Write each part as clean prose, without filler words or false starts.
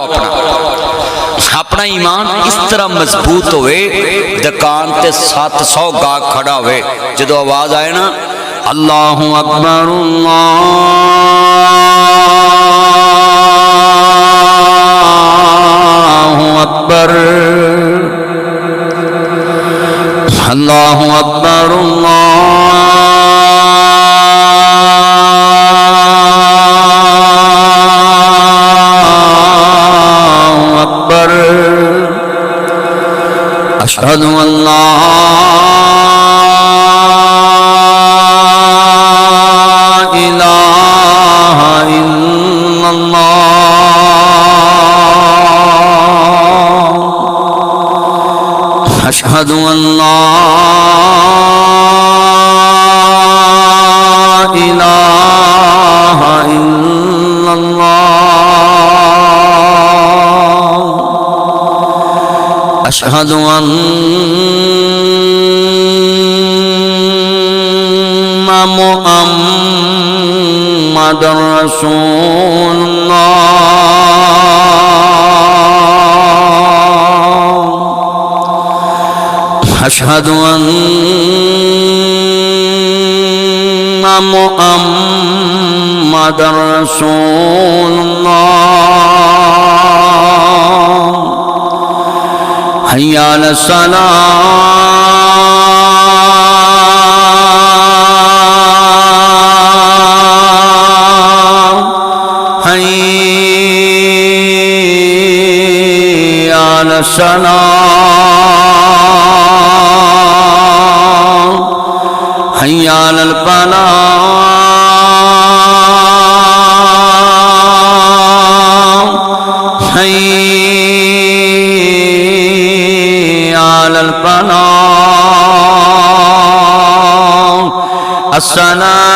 अपना ईमान इस तरह मजबूत होवे दुकान ते 700 गाहक खड़ा होवे जो आवाज आए ना अल्लाहु अकबर अल्लाहु अकबर अल्लाहु अकबर अशहदु अल्ला इलाहा इल्लल्लाह अशहदु अल्ला इलाहा इल्लल्लाह अशहदु अन्ना मुहम्मदर रसूलुल्लाह अशहदु अन्ना मुहम्मदर रसूलुल्लाह हय्या अला सलाह हय्या अला सलाह हय्या अल फलाह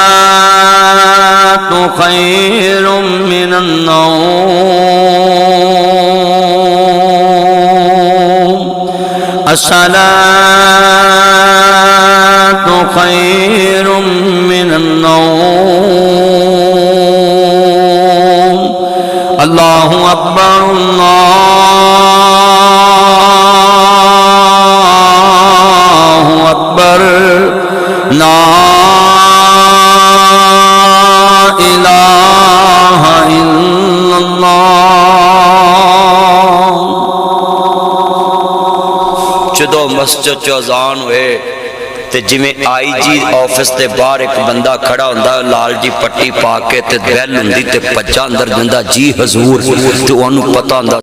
अस्सलातु खैरुम मिनन नौम अस्सलातु खैरुम मिनन नौम अल्लाहु अकबर अल्लाहु अकबर ला इलाहा इल्लल्लाह। जदों मस्जिद च अजान हुए ते जिवें IG ऑफिस के बाहर एक बंदा खड़ा होंदा लाल जी पट्टी पा के ते बैल हुंदी ते भज्जा अंदर जांदा जी हजूर ते ओनू पता होंदा